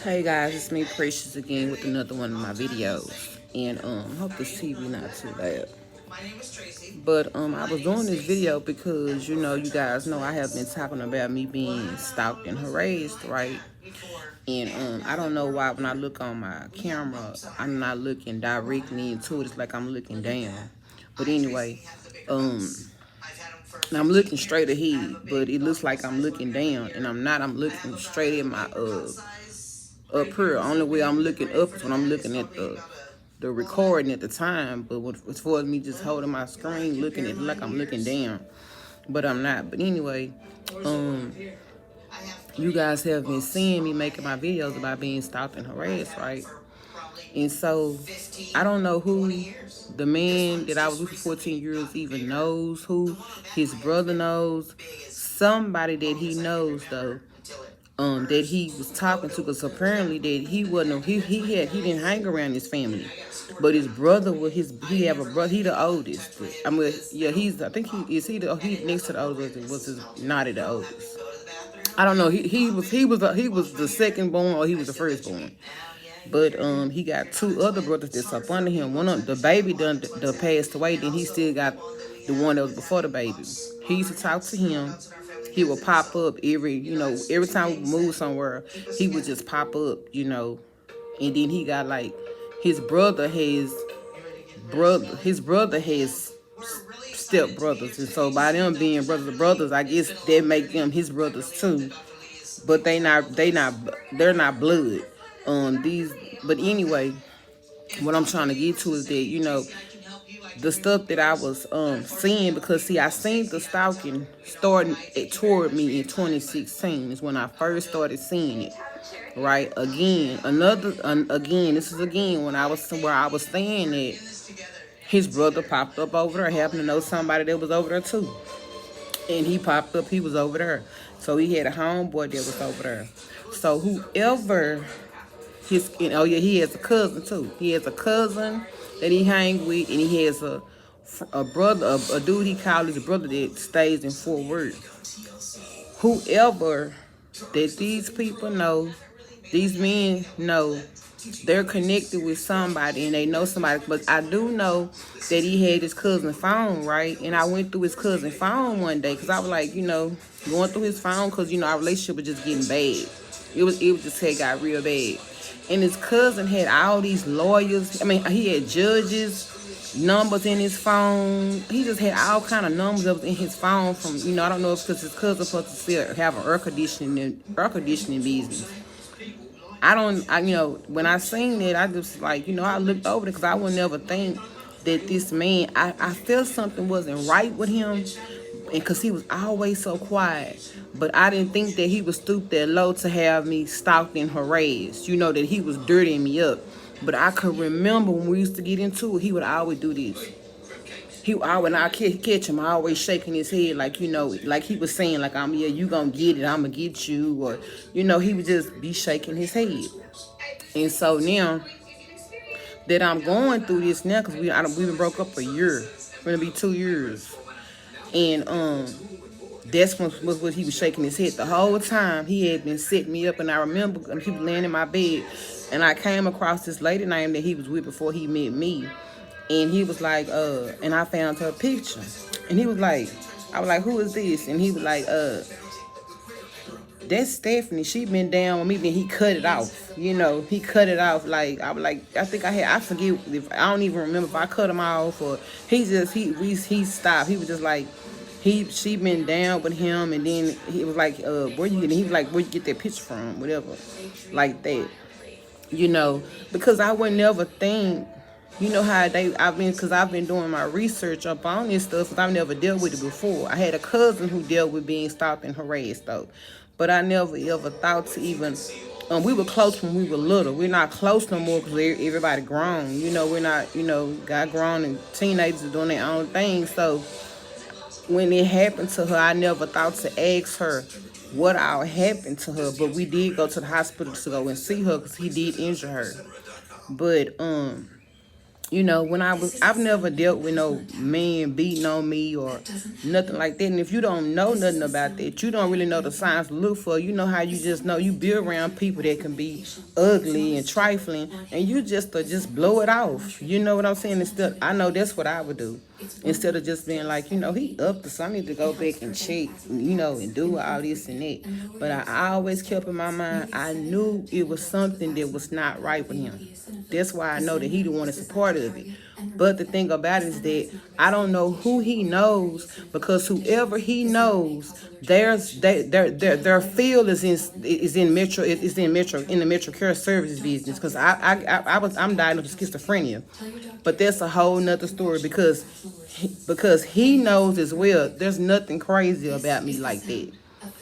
Hey guys, it's me Precious again with another one of my videos. And hope this TV not too loud. But I was doing this video because you guys know I have been talking about me being stalked and harassed, right? And I don't know why when I look on my camera, I'm not looking directly into it. It's like I'm looking down. But anyway, um I'm looking straight ahead, but it looks like I'm looking down, and I'm not. I'm looking straight at my up here. Only way I'm looking up is when I'm looking at the recording at the time. But as far as me just holding my screen, looking at it like I'm looking down, but I'm not. But anyway, um, you guys have been seeing me making my videos about being stalked and harassed, right? And so I don't know who the man that I was with for 14 years even knows, who his brother knows, somebody that he knows though, that he was talking to, because apparently that he wasn't he didn't hang around his family, but his brother was he have a brother, he the oldest. I mean, yeah, he's, I think he next to the oldest, was his not the oldest. I don't know. He was the second born, or he was the first born. But he got two other brothers that's up under him. One of the baby done passed away. Then he still got the one that was before the baby. He used to talk to him. He would pop up every time we move somewhere. He would just pop up. And then he got like his brother has step brothers, and so by them being brothers, I guess that make them his brothers too. But they're not blood. These but anyway, what I'm trying to get to is that the stuff that I was seeing, because see, I seen the stalking starting toward me in 2016 is when I first started seeing it. Right, again, this is again when I was where I was staying at. His brother popped up over there, happened to know somebody that was over there too, and he popped up. He was over there, so he had a homeboy that was over there. So whoever oh yeah, he has a cousin too. He has a cousin that he hang with, and he has a brother, a dude he called his brother that stays in Fort Worth. Whoever that these people know, these men know, they're connected with somebody and they know somebody. But I do know that he had his cousin's phone, right? And I went through his cousin's phone one day because I was like, going through his phone because our relationship was just getting bad. It was just had got real bad. And his cousin had all these lawyers. I mean, he had judges, numbers in his phone. He just had all kind of numbers that was in his phone from, I don't know if because his cousin supposed to still have an air conditioning business. When I seen it, I just like, I looked over it because I would never think that this man, I felt something wasn't right with him, and because he was always so quiet. But I didn't think that he was stooped that low to have me stalked and harassed, that he was dirtying me up. But I could remember when we used to get into it, he would always do this. When I catch him, I always shaking his head like, like he was saying, like, yeah, you gonna get it, I'm gonna get you, or, he would just be shaking his head. And so now that I'm going through this now, because we've been broke up a year, it's gonna be 2 years, and that's what he was shaking his head the whole time. He had been setting me up, and I remember people laying in my bed, and I came across this lady name that he was with before he met me. And he was like, and I found her picture. And he was like, I was like, who is this? And he was like, that's Stephanie. She been down with me. Then he cut it off. He cut it off. Like, I was like, I forget if, I don't even remember if I cut him off or he stopped. He was just like, she been down with him. And then he was like, where you get? He was like, where you get that picture from? Whatever. Like that. Because I would never think, how because I've been doing my research up on this stuff, because I've never dealt with it before. I had a cousin who dealt with being stalked and harassed though, but I never ever thought to even. We were close when we were little. We're not close no more because everybody grown. We're not. Got grown and teenagers are doing their own thing. So when it happened to her, I never thought to ask her what all happened to her. But we did go to the hospital to go and see her because he did injure her. But You know, I've never dealt with no man beating on me or nothing like that. And if you don't know nothing about that, you don't really know the signs to look for. You know how you just know you be around people that can be ugly and trifling, and you just blow it off. You know what I'm saying? Instead, I know that's what I would do. Instead of just being like, he up to something, I need to go back and check, and do all this and that. But I always kept in my mind, I knew it was something that was not right with him. That's why I know that he the one that's a part of it. But the thing about it is that I don't know who he knows, because whoever he knows, their field is in the metro care services business. Because I'm diagnosed with schizophrenia, but that's a whole nother story, because he knows as well. There's nothing crazy about me like that.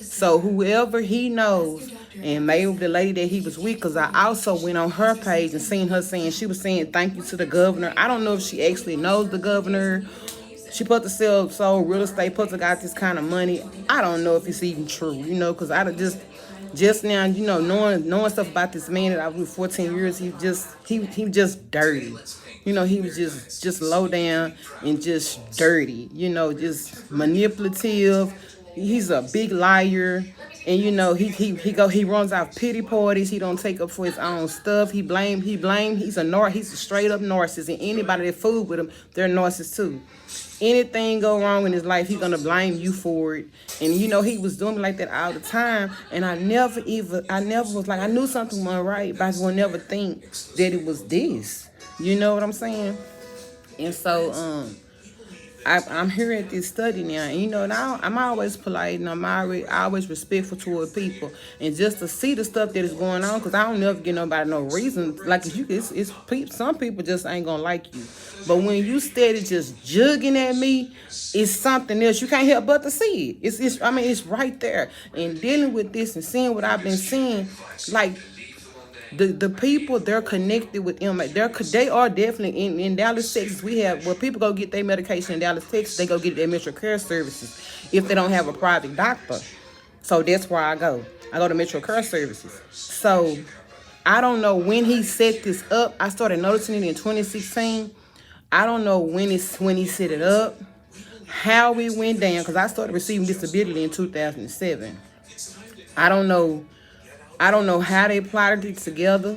So whoever he knows, and maybe the lady that he was with, because I also went on her page and seen her saying, she was saying thank you to the governor. I don't know if she actually knows the governor. She put to sell real estate, put to got this kind of money. I don't know if it's even true, because I just now, knowing stuff about this man that I was with 14 years, he just dirty. He was just low down and just dirty, just manipulative. He's a big liar. And he runs out pity parties. He don't take up for his own stuff. He blame. He's a straight up narcissist. And anybody that fool with him, they're narcissists too. Anything go wrong in his life, he's gonna blame you for it. And he was doing like that all the time. And I never was like, I knew something wasn't right, but I would never think that it was this. You know what I'm saying? And so I'm here at this study now, and I'm always polite, and I'm always respectful toward people, and just to see the stuff that is going on, because I don't never give nobody no reason. Like some people just ain't gonna like you, but when you steady just jugging at me, it's something else. You can't help but to see it. It's right there, and dealing with this and seeing what I've been seeing, like. The people, they're connected with them. They are definitely in Dallas, Texas. We have where people go get their medication in Dallas, Texas. They go get their Metro Care Services if they don't have a private doctor. So that's where I go. I go to Metro Care Services. So I don't know when he set this up. I started noticing it in 2016. I don't know when he set it up, how it went down, because I started receiving disability in 2007. I don't know how they plotted it together,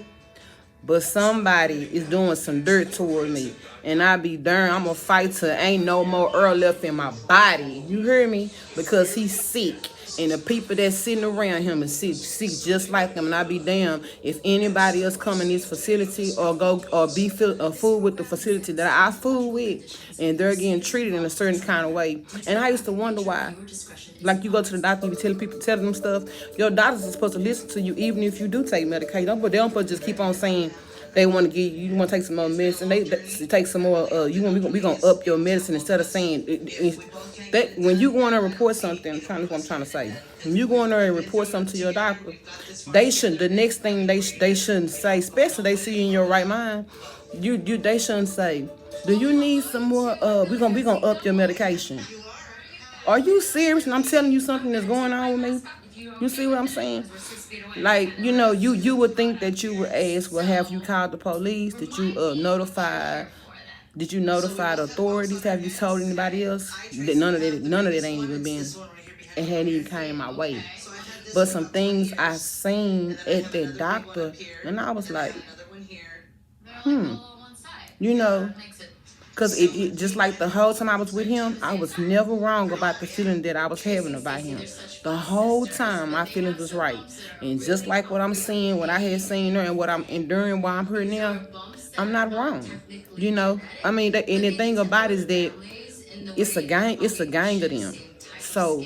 but somebody is doing some dirt toward me. And I be darned, I'm going to fight till ain't no more air left in my body. You hear me? Because he's sick. And the people that's sitting around him is sick just like him. And I be damned if anybody else come in this facility or go or be fool with the facility that I fool with, and they're getting treated in a certain kind of way. And I used to wonder why. Like, you go to the doctor, you tell them stuff. Your doctors are supposed to listen to you even if you do take medication. They don't just keep on saying they want to give you want to take some more medicine. They take some more. We gonna up your medicine instead of saying that when you go on and report something. I'm trying to say. When you go on there and report something to your doctor, they shouldn't. The next thing they shouldn't say, especially they see you in your right mind. They shouldn't say, do you need some more? We gonna up your medication. Are you serious? And I'm telling you something that's going on with me. You see what I'm saying? Like, you would think that you would ask, well, have you called the police? Did you notify the authorities? Have you told anybody else? None of that ain't even been, it hadn't even came my way. But some things I seen at that doctor, and I was like, because it just like the whole time I was with him, I was never wrong about the feeling that I was having about him. The whole time my feelings was right. And just like what I'm seeing, what I had seen there, and what I'm enduring while I'm here now, I'm not wrong. And the thing about it is that it's a gang of them. So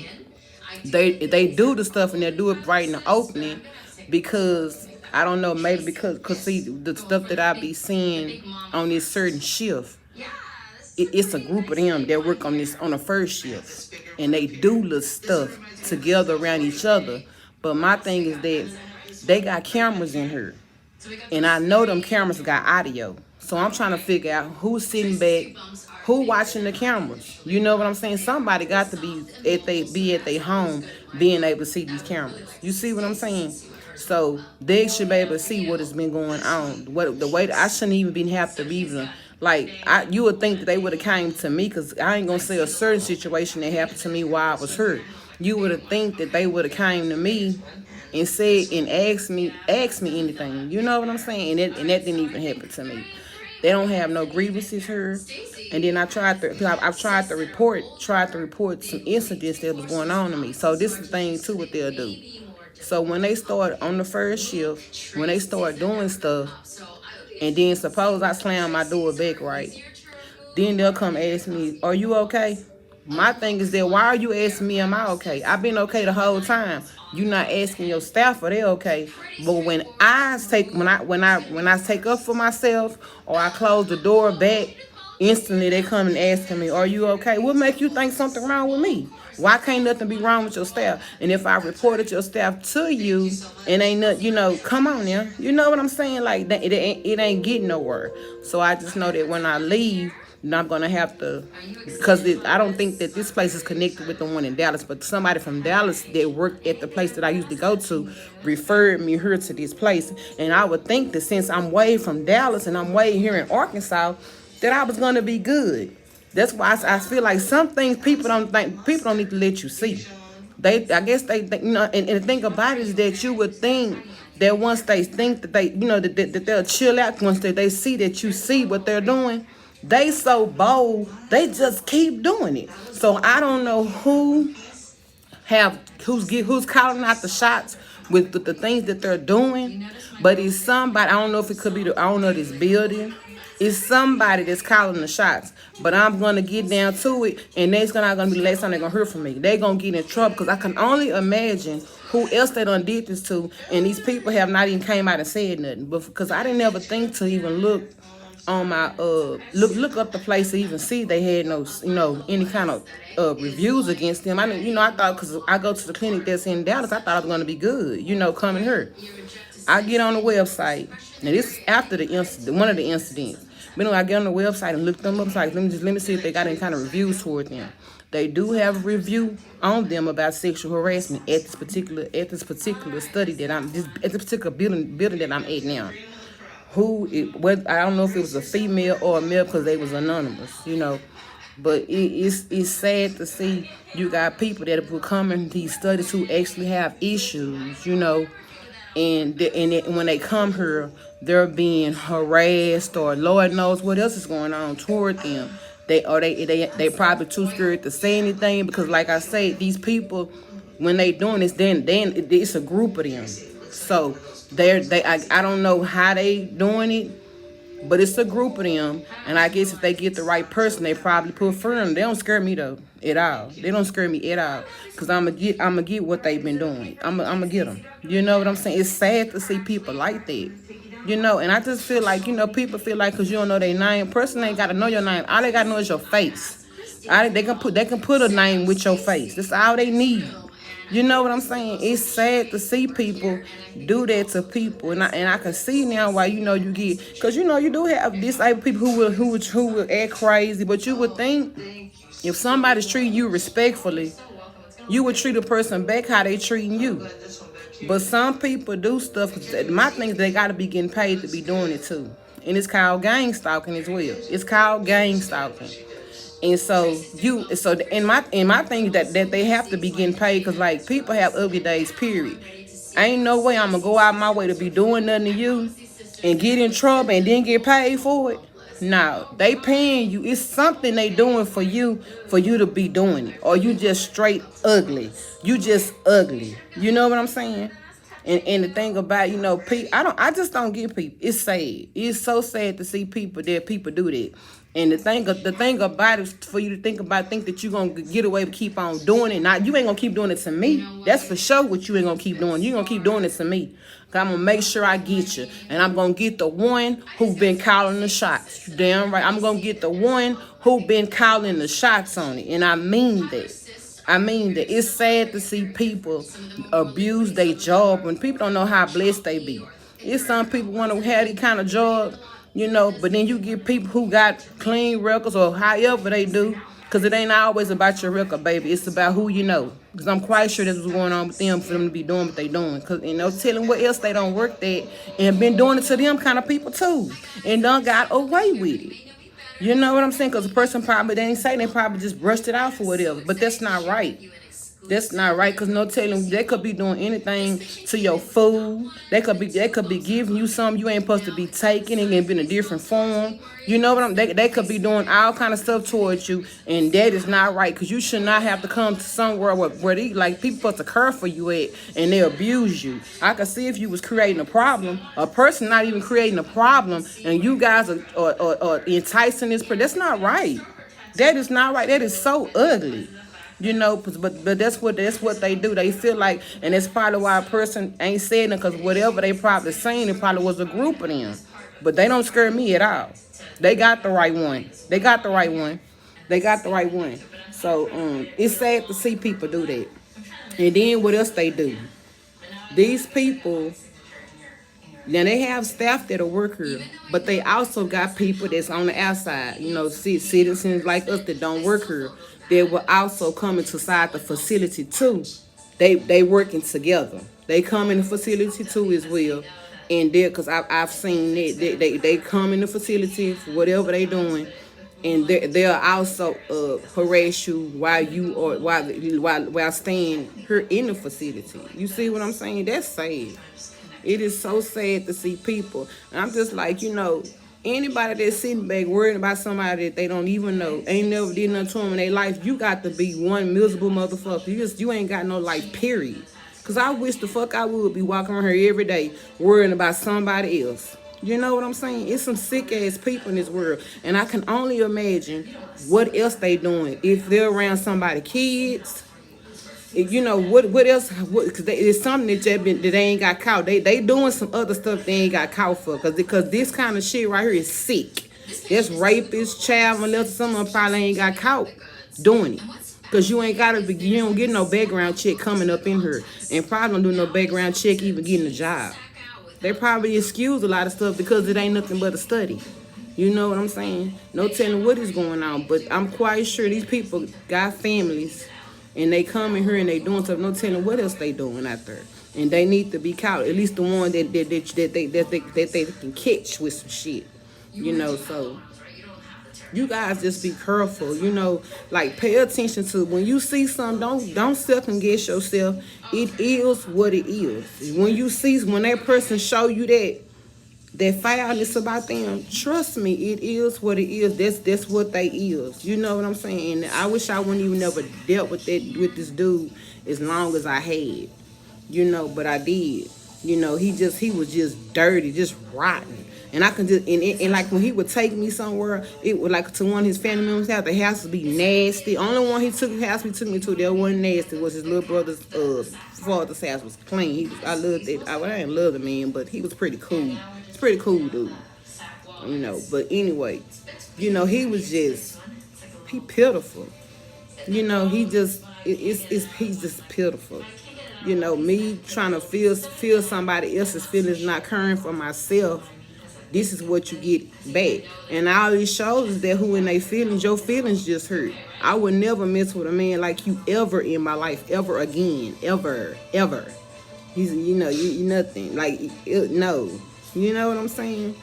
they do the stuff and they do it right in the opening, because I don't know, maybe because see the stuff that I be seeing on this certain shift. It's a group of them that work on the first shift, and they do the stuff together around each other. But my thing is that they got cameras in here, and I know them cameras got audio. So I'm trying to figure out who's sitting back, who watching the cameras. You know what I'm saying? Somebody got to be at their home, being able to see these cameras. You see what I'm saying? So they should be able to see what has been going on. The way I shouldn't even have to even Like, you would think that they would have came to me, because I ain't gonna say a certain situation that happened to me while I was hurt. You would have think that they would have came to me and said and asked me anything. You know what I'm saying? And that didn't even happen to me. They don't have no grievances here. And then I've tried to report some incidents that was going on to me. So this is the thing too, what they'll do. So when they start on the first shift, when they start doing stuff, and then suppose I slam my door back, right? Then they'll come ask me, are you okay? My thing is that, why are you asking me, am I okay? I've been okay the whole time. You not asking your staff are they okay. But when I take up for myself, or I close the door back, instantly they come and asking me, are you okay? What make you think something wrong with me? Why can't nothing be wrong with your staff? And if I reported your staff to you, and ain't nothing, come on now. You know what I'm saying? Like, it ain't getting nowhere. So I just know that when I leave, I'm going to have to, because I don't think that this place is connected with the one in Dallas, but somebody from Dallas that worked at the place that I used to go to referred me here to this place. And I would think that since I'm way from Dallas and I'm way here in Arkansas, that I was going to be good. That's why I feel like some things people don't need to let you see. I guess they think, and the thing about it is that you would think that once they think that they, that they'll chill out once they see that you see what they're doing. They so bold, they just keep doing it. So I don't know who's calling out the shots with the things that they're doing, but it's somebody. I don't know if it could be I don't know this building. It's somebody that's calling the shots. But I'm gonna get down to it, and that's not gonna be the last time they're gonna hear from me. They're gonna get in trouble, because I can only imagine who else they done did this to, and these people have not even came out and said nothing. But because I didn't ever think to even look on my look up the place to even see they had no any kind of reviews against them. I didn't, I thought, because I go to the clinic that's in Dallas, I thought I was going to be good, coming here. I get on the website, and this is after one of the incidents. But I get on the website and look them up. Like, let me see if they got any kind of reviews toward them. They do have a review on them about sexual harassment at this particular study that at this particular building that I'm at now. I don't know if it was a female or a male, because they was anonymous, But it's sad to see you got people that will come in these studies who actually have issues, and when they come here, they're being harassed, or Lord knows what else is going on toward them. They probably too scared to say anything, because like I say, these people, when they doing this, then it's a group of them. So I don't know how they doing it, but it's a group of them. And I guess if they get the right person, they probably put fear in them. They don't scare me though at all. They don't scare me at all, because I'm gonna get what they've been doing. I'm gonna get them. You know what I'm saying? It's sad to see people like that. And I just feel like, people feel like because you don't know their name, person ain't got to know your name. All they got to know is your face. They can put a name with your face. That's all they need. You know what I'm saying? It's sad to see people do that to people, and I can see now why you get, because you do have disabled people who will act crazy, but you would think if somebody's treating you respectfully, you would treat a person back how they treating you. But some people do stuff. My thing is they got to be getting paid to be doing it too, and it's called gang stalking as well. It's called gang stalking. And so in my thing that they have to be getting paid, because like people have ugly days, period. Ain't no way I'm gonna go out my way to be doing nothing to you and get in trouble and then get paid for it. No, they paying you. It's something they doing for you to be doing it, or you just straight ugly. You just ugly. You know what I'm saying? And the thing about, people, I just don't get people. It's sad. It's so sad to see people do that. And the thing about it is for you to think that you're going to get away with keep on doing it. Now, you ain't going to keep doing it to me. That's for sure what you ain't going to keep doing. You're going to keep doing it to me. Because I'm going to make sure I get you. And I'm going to get the one who been calling the shots. You damn right. I'm going to get the one who been calling the shots on it. And I mean that. It's sad to see people abuse their job when people don't know how blessed they be. It's some people want to have that kind of job, but then you get people who got clean records or however they do, because it ain't always about your record, baby. It's about who you know. Because I'm quite sure that's what's going on with them for them to be doing what they doing. Because, telling what else they don't work at and been doing it to them kind of people too. And done got away with it. You know what I'm saying? Because the person probably, they ain't saying, they probably just brushed it off or whatever. But that's not right. That's not right, cause no telling they could be doing anything to your food. They could be giving you something you ain't supposed to be taking. It ain't been a different form. You know what I'm? They could be doing all kind of stuff towards you, and that is not right. Cause you should not have to come to somewhere where they like people supposed to care for you at, and they abuse you. I could see if you was creating a problem, a person not even creating a problem, and you guys are enticing this person. That's not right. That is not right. That is so ugly. You know, but that's what they do. They feel like, and that's probably why a person ain't saying it, because whatever they probably saying, it probably was a group of them. But they don't scare me at all. They got the right one. They got the right one. They got the right one. So it's sad to see people do that. And then what else they do? These people, now they have staff that are work here, but they also got people that's on the outside. You know, citizens like us that don't work here. They will also come inside the facility too. They working together. They come in the facility too as well. And there, cause I've seen that they come in the facility for whatever they doing, and they'll also harass you while staying here in the facility. You see what I'm saying? That's sad. It is so sad to see people. And I'm just like, anybody that's sitting back worrying about somebody that they don't even know, ain't never did nothing to them in their life, you got to be one miserable motherfucker. You ain't got no life, period. Because I wish the fuck I would be walking around here every day worrying about somebody else. You know what I'm saying? It's some sick ass people in this world. And I can only imagine what else they doing. If they're around somebody's kids, what else? Because it's something that they ain't got caught. They doing some other stuff they ain't got caught for. Because this kind of shit right here is sick. That's rapist, child molester. Someone probably ain't got caught doing it. Because you don't get no background check coming up in here. And probably don't do no background check even getting a job. They probably excuse a lot of stuff because it ain't nothing but a study. You know what I'm saying? No telling what is going on. But I'm quite sure these people got families. And they come in here and they doing stuff. No telling what else they doing out there. And they need to be caught. At least the one that they can catch with some shit. So you guys just be careful. Like pay attention to when you see something. Don't second guess yourself. It is what it is. When that person show you that foulness about them, trust me, it is what it is. That's what they is. You know what I'm saying? And I wish I wouldn't even never dealt with this dude as long as I had. But I did. He was just dirty, just rotten. And I can just and like when he would take me somewhere, it would like to one of his family members' house. The house would be nasty. Only one he took me to that wasn't nasty was his little brother's father's house was clean. I loved it. I didn't love the man, but he was pretty cool. He's pretty cool dude. But anyway, he was just pitiful. He's just pitiful. Me trying to feel somebody else's feelings, not caring for myself. This is what you get back. And all it shows is that who in their feelings, your feelings just hurt. I would never mess with a man like you ever in my life, ever again, ever. He's, you nothing. Like, no. You know what I'm saying?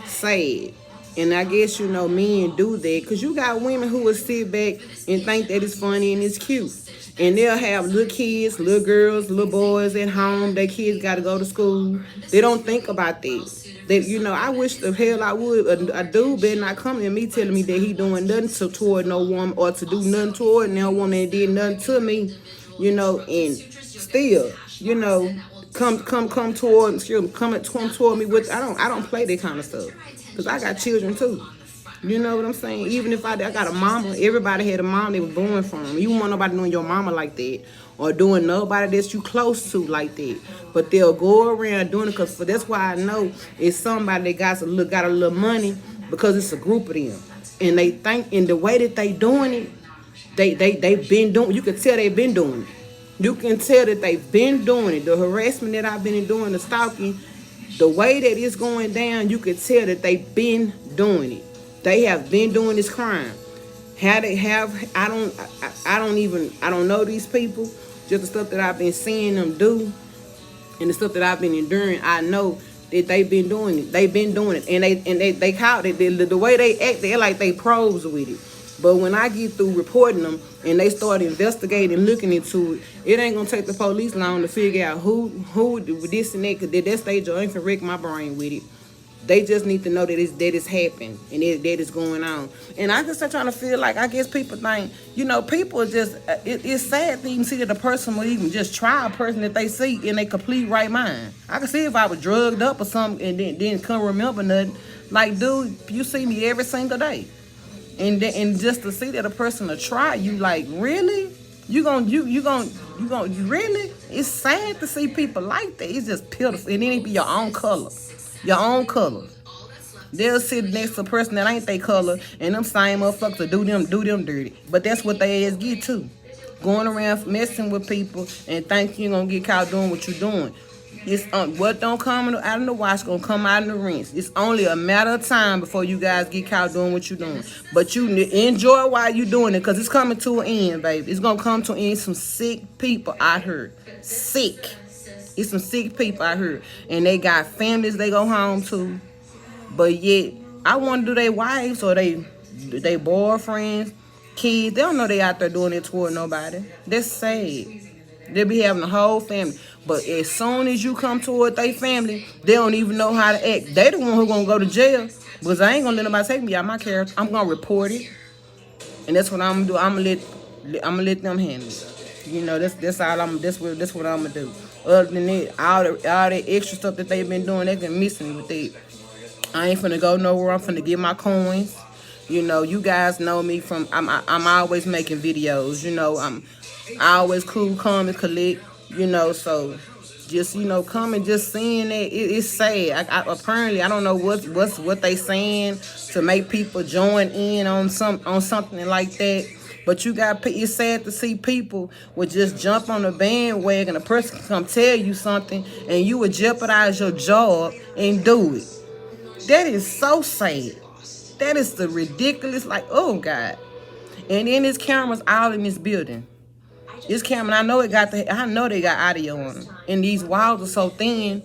Sad. And I guess, men do that. Because you got women who will sit back and think that it's funny and it's cute. And they'll have little kids, little girls, little boys at home. Their kids got to go to school. They don't think about that. I wish the hell I would. A dude better not come to me telling me that he doing nothing toward no woman or to do nothing toward no woman that did nothing to me. And still, come toward me with. I don't play that kind of stuff because I got children too. You know what I'm saying? Even if I got a mama, everybody had a mom they was born from. You don't want nobody doing your mama like that or doing nobody that you close to like that. But they'll go around doing it because that's why I know it's somebody that got a little money because it's a group of them. And they think in the way that they doing it, they've been doing. You can tell they've been doing it. You can tell that they've been doing it. The harassment that I've been doing, the stalking, the way that it's going down, you can tell that they've been doing it. They have been doing this crime. How they have, I don't know these people. Just the stuff that I've been seeing them do and the stuff that I've been enduring, I know they've been doing it. They've been doing it, and they caught it. The way they act, they're like they pros with it. But when I get through reporting them and they start investigating, looking into it, it ain't gonna take the police long to figure out who this and that. Cause at that stage, I ain't finna wreck my brain with it. They just need to know that it's happened and that it's going on. And I just start trying to feel like, I guess people think, people just, it's sad to even see that a person would even just try a person that they see in a complete right mind. I can see if I was drugged up or something and then couldn't remember nothing. Like, dude, you see me every single day. And just to see that a person will try you, like, really? You really? It's sad to see people like that. It's just pitiful. And then it be your own color. Your own color. They'll sit next to a person that ain't their color, and them same motherfuckers do them dirty. But that's what they ass get too. Going around messing with people and think you're gonna get caught doing what you're doing. It's what don't come out in the wash gonna come out in the rinse. It's only a matter of time before you guys get caught doing what you're doing. But you enjoy while you're doing it, because it's coming to an end, baby. It's gonna come to an end. Some sick people out here. Sick. It's some sick people out here, and they got families they go home to, but yet I wonder, do they wives or they boyfriends, kids? They don't know they out there doing it toward nobody. That's sad. They be having a whole family, but as soon as you come toward their family, they don't even know how to act. They the one who gonna go to jail, because I ain't gonna let nobody take me out my character. I'm gonna report it, and that's what I'm gonna do. I'm gonna let them handle it. That's all that's what I'm gonna do. Other than that, all that extra stuff that they've been doing, they've been missing with it. I ain't finna go nowhere. I'm finna get my coins. You guys know me from. I'm always making videos. I'm always cool, calm, and collect. So just come and just seeing that it's sad. Apparently I don't know what they saying to make people join in on something like that. But it's sad to see people would just jump on the bandwagon. A person can come tell you something and you would jeopardize your job and do it. That is so sad. That is the ridiculous, like, oh God. And then there's cameras all in this building. This camera, I know they got audio on them. And these walls are so thin.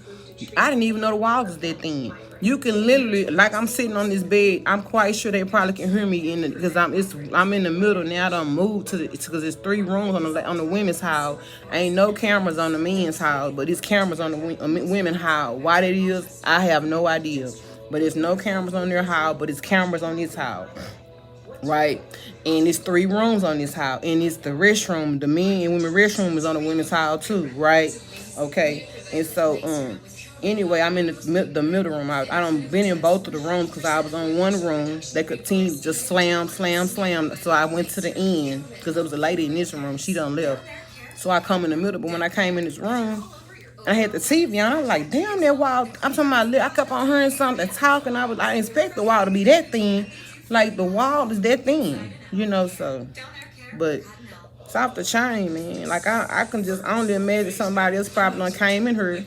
I didn't even know the walls was that thin. You can literally, like, I'm sitting on this bed. I'm quite sure they probably can hear me because I'm in the middle now. I done moved because it's 3 rooms on the women's hall. Ain't no cameras on the men's hall, but it's cameras on the women's hall. Why that is, I have no idea. But there's no cameras on their hall, but it's cameras on this hall. Right, and it's 3 rooms on this house, and it's the restroom. The men and women restroom is on the women's house too, right? Okay, and so anyway, I'm in the middle room. I done been in both of the rooms because I was on one room. They could just slam. So I went to the end because there was a lady in this room. She done left, so I come in the middle. But when I came in this room, I had the TV on. I was like, damn, that wall. I'm talking about. I kept on hearing something talking. I expect the wall to be that thin. Like, the wall is that thin, so. But it's off the chain, man. Like, I can just only imagine somebody else probably done came in here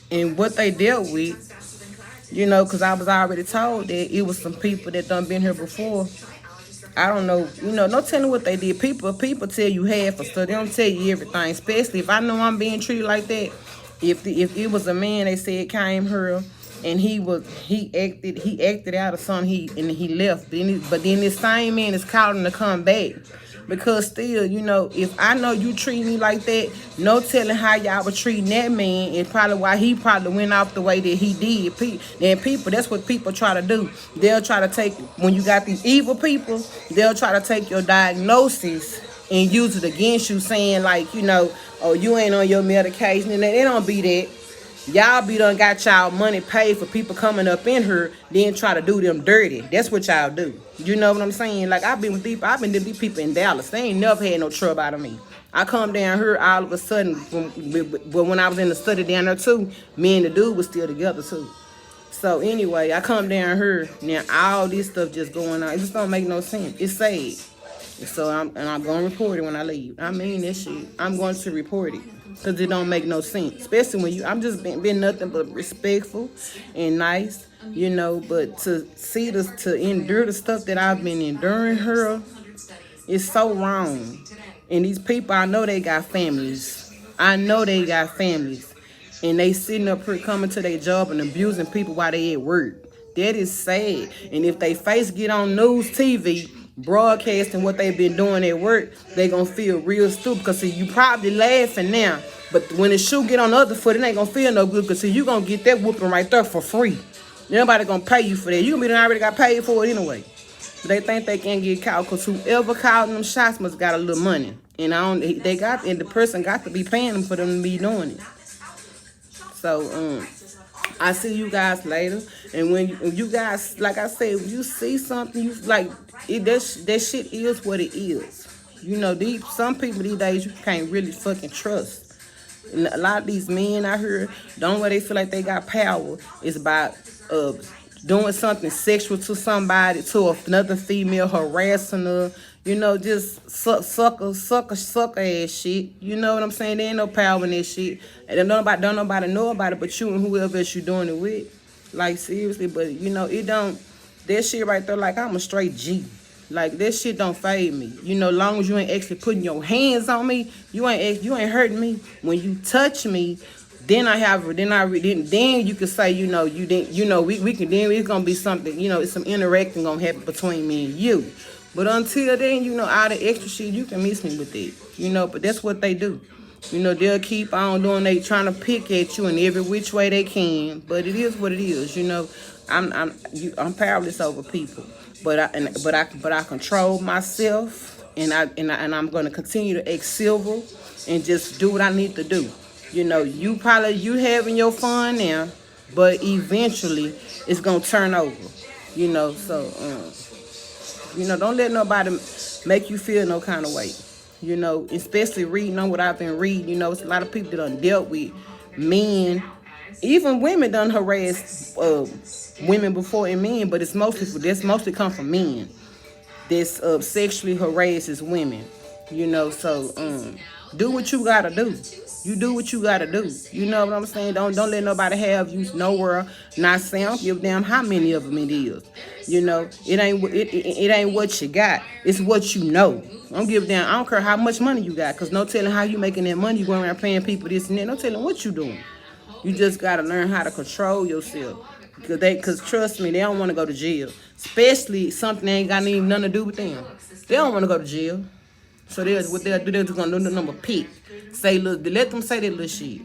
and what they dealt with, because I was already told that it was some people that done been here before. I don't know, no telling what they did. People tell you half of stuff. They don't tell you everything, especially if I know I'm being treated like that. If it was a man they said came here, and he acted out of something, and he left. But then this same man is calling to come back. Because still, if I know you treat me like that, no telling how y'all were treating that man, and probably why he probably went off the way that he did. And people, that's what people try to do. They'll try to take, when you got these evil people, they'll try to take your diagnosis and use it against you, saying like, oh, you ain't on your medication, and they don't be that. Y'all done got y'all money paid for people coming up in here, then try to do them dirty. That's what y'all do. You know what I'm saying? Like, I've been with these people in Dallas. They ain't never had no trouble out of me. I come down here all of a sudden, when I was in the study down there too, me and the dude was still together too. So anyway, I come down here, now all this stuff just going on. It just don't make no sense. It's sad. So I'm going to report it when I leave. I mean that shit. I'm going to report it. Because it don't make no sense. Especially when I'm just been nothing but respectful and nice, But to endure the stuff that I've been enduring her, it's so wrong. And these people, I know they got families. and they sitting up here coming to their job and abusing people while they at work. That is sad. And if they face get on news TV broadcasting what they've been doing at work, they gonna feel real stupid. Cause see, you probably laughing now, but when the shoe get on the other foot, it ain't gonna feel no good. Cause see, you gonna get that whooping right there for free. Nobody gonna pay you for that. You gonna be done already got paid for it anyway. But they think they can't get caught because whoever called them shots must got a little money. And the person got to be paying them for them to be doing it. So I see you guys later. And when you guys, like I said, when you see something, you like that shit is what it is. You know, some people these days you can't really fucking trust. And a lot of these men out here, the only way they feel like they got power is by doing something sexual to somebody, to another female, harassing her, you know, just sucker ass shit. You know what I'm saying? There ain't no power in this shit. And don't nobody know about it but you and whoever else you doing it with. Like, seriously, but you know, that shit right there, like, I'm a straight G. Like, that shit don't fade me. You know, long as you ain't actually putting your hands on me, you ain't hurting me. When you touch me, then you can say, you know, you didn't, you know, we can, then it's gonna be something, you know, it's some interacting gonna happen between me and you. But until then, you know, all the extra shit, you can miss me with it, you know. But that's what they do. You know, they'll keep on doing. They trying to pick at you in every which way they can. But it is what it is. You know, I'm powerless over people. But I control myself, and I'm gonna continue to act civil and just do what I need to do. You know, you having your fun now, but eventually it's gonna turn over. You know, so you know, don't let nobody make you feel no kind of way. You know, especially reading on what I've been reading. You know, it's a lot of people that done dealt with men, even women done harassed women before and men, but that's mostly come from men that's sexually harasses women. You know, so do what you gotta do. You do what you gotta do. You know what I'm saying? Don't let nobody have you nowhere. Not saying I don't give a damn how many of them it is. You know, it ain't what you got. It's what you know. I don't give a damn. I don't care how much money you got, cause no telling how you making that money. You going around paying people this and that. No telling what you doing. You just gotta learn how to control yourself. Cause trust me, they don't want to go to jail. Especially something that ain't got nothing to do with them. They don't want to go to jail. So what they'll do, they're just gonna do the number pick. Say, look, let them say that little shit.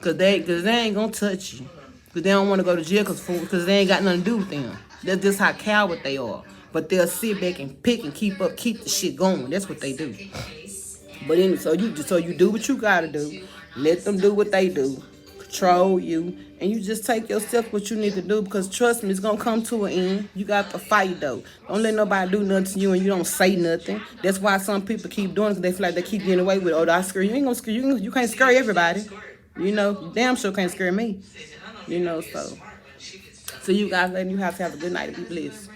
Cause they ain't gonna touch you. Cause they don't want to go to jail cause they ain't got nothing to do with them. That's just how coward they are. But they'll sit back and pick and keep the shit going. That's what they do. But anyway, so you do what you gotta do. Let them do what they do. Control you. And you just take your steps what you need to do, because trust me, it's gonna come to an end. You got to fight though. Don't let nobody do nothing to you and you don't say nothing. That's why some people keep doing it, because they feel like they keep getting away with it. Oh, I scare you. You ain't gonna scare you. You can't scare everybody. You know, you damn sure can't scare me. You know, so you guys, you have to have a good night and be blessed.